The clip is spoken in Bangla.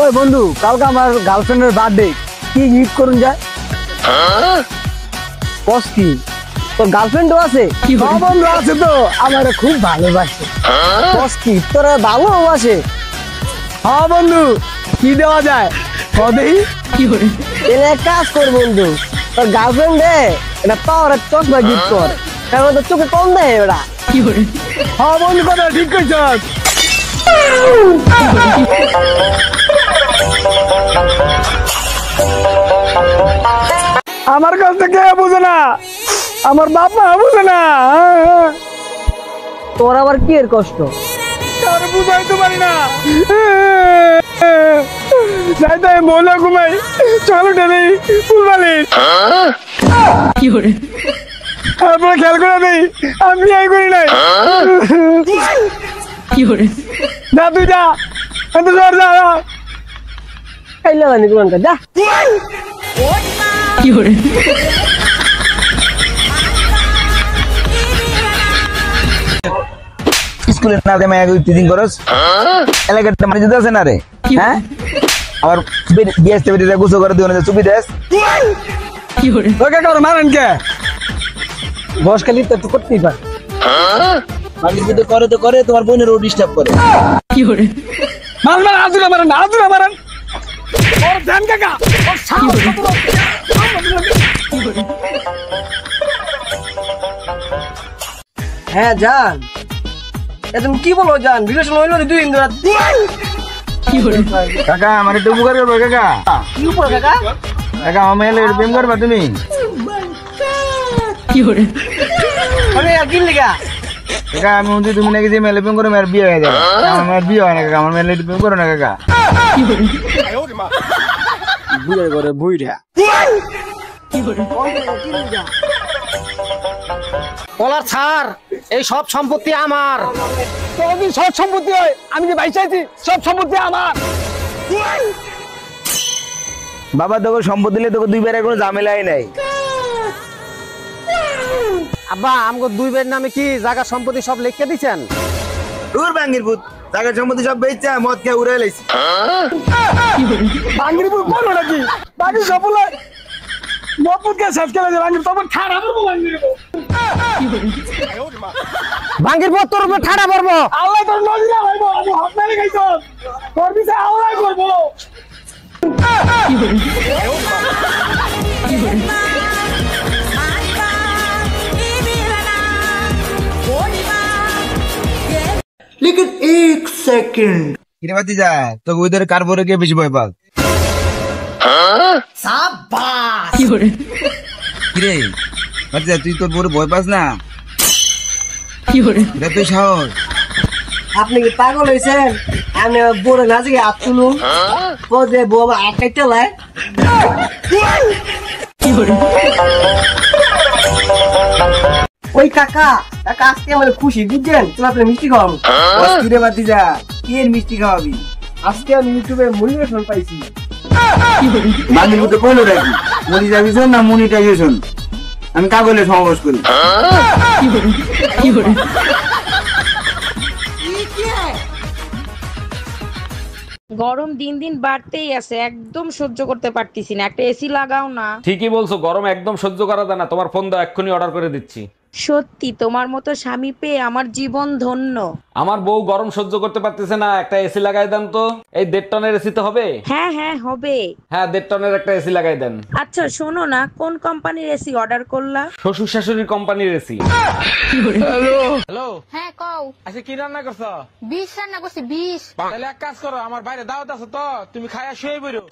ওই বন্ধু, কালকে আমার গার্লফ্রেন্ডের বার্থডে, কি গিফট করুন যায়? বস কি তোর গার্লফ্রেন্ডও আছে? বন্ধু আছে তো, আমার খুব ভালোবাসে। বস কি তোরা ভালোবাসে? হ্যাঁ বন্ধু, কি দেওয়া যায় কদেই? এলে এক কাজ কর বন্ধু, তোর গার্লফ্রেন্ডে এটা পাওয়ারের চশমা গিফট কর, কারণ তোর চোখে কম দেয় ওরা। হ্যাঁ বন্ধু, কথা ঠিক কইছ। আমার কাছ থেকে বুঝে না, আমার বাপ মা বুঝে না। তোর আবার কি এর কষ্ট? আর বুঝাইতে পারি না। যাইতে মনে ঘুমাই, চলো টেনে ফুলবালি তারপরে খেয়াল করে নেই আমি বিয়ে করি নাই। যা তুই যা, যা খাইলে মানে দোকানটা যা। স্কুলের না দেয় টিচিং করস, এলাকাটা মানে যদি আছে না রে। হ্যাঁ, আবার গ্যাস টেবিলে গুছো করে দিও না, চুপি দেস। তোকে কারো মারেন কে? বস খালি তো করতেই পারে। বাকি যদি করে তো করে, তোমার বোনেরও ডিস্টার্ব করে। মার মার, আজুরা মারেন, আজুরা মারেন। ওর জান কাকা, ওর সাহস কত বড়। হ্যাঁ জান, তুমি কি বলো জান? রিলেশন হইলো 2 দিন ধরে। কাকা আমার একটু উপকার করবো কাকা। কি উপর কাকা? কাকা আমার মেয়ে প্রেম করবা তুমি? মানে কি লিগা? কাকা আমি বলছি তুমি নাকি যে মেয়ে প্রেম করো, মেয়ের বিয়ে হয়ে যাবে। আমার মেয়ের বিয়ে হয় না কাকা, আমার মেয়ে প্রেম করো না কাকা। বুঝে করে বুইরা বলার ছাড়, এই সব সম্পত্তি আমার। যদি সব সম্পত্তি হয়, আমি যে ভাই চাইছি সব সম্পত্তি আমার। বাবা তোকে সম্পত্তি দিলে তোকে 2 বের কোনো ঝামেলাই নাই। আব্বা আমাকে 2 বের নামে কি জায়গা সম্পত্তি সব লিখে দিচ্ছেন? দূর বাঙ্গির ভূত, জায়গা সম্পত্তি সব বেচছে, মদ খেয়ে উড়ে লাইছি। বাঙ্গির ভূত বলো নাকি? বাঙ্গির সব বলে মদকে শেষ করে দেবে। বাঙ্গির তখন ঠাড়া পড়বো। বাঙ্গির ভূত তোর উপর ঠাড়া পড়বো। আল্লাহ তোর নজরে হইবো, আমি হক মেরে গাইছ তোর পিছে আল্লাহ করবো। लेकिन 1 सेकंड কিরে বাতি যা, তোকে ওই ধরে কার বরে গিয়ে বেশি ভয় পাস? शाबाश কিরে বাতি যা, তুই তোর বরে ভয় পাস না? এটা তুই সাহস? আপনি কি পাগল হয়েছেন? আমি বড় না যে হাত তুলুন যে বউ আমার আটকাই চালায়। ওই কাকা, কাকা আজকে আমার খুশি বুঝছেন? চল আপনি মিষ্টি খাওয়াবো। কিরে বাতি যা, কি এর মিষ্টি খাওয়াবি? আজকে আমি ইউটিউবে মনিটাইজেশন পাইছি। বাঙ্গির ভূতে কইলো নাকি মনিটাইজেশন না মনিটাইজেশন? আমি কাগজে সমাবেশ করি। গরম দিন দিন বাড়তেই আছে, একদম সহ্য করতে পারতেছি না। একটা এসি লাগাও না। ঠিকই বলছো, গরম একদম সহ্য করা যায় না। তোমার ফোন দাও, এক্ষুনি অর্ডার করে দিচ্ছি। সত্যি তোমার মতো স্বামী পেয়ে আমার জীবন ধন্য। আমার বউ গরম সহ্য করতে পারতেছে না, একটা এসি লাগাই দেন তো। এই 1.5 টনের এসি তো হবে? হ্যাঁ হ্যাঁ হবে। হ্যাঁ 1.5 টনের একটা এসি লাগাই দেন। আচ্ছা শোনো না, কোন কোম্পানির এসি অর্ডার করলা? শ্বশুর শাশুড়ির কোম্পানির এসি। হ্যালো, হ্যাঁ কও। আচ্ছা কি রান্না করছ? 20 রান্না করছি 20। তাহলে এক কাজ করো, আমার বাইরে দাওয়াত আছে তো, তুমি খায়া শুয়ে বইরো।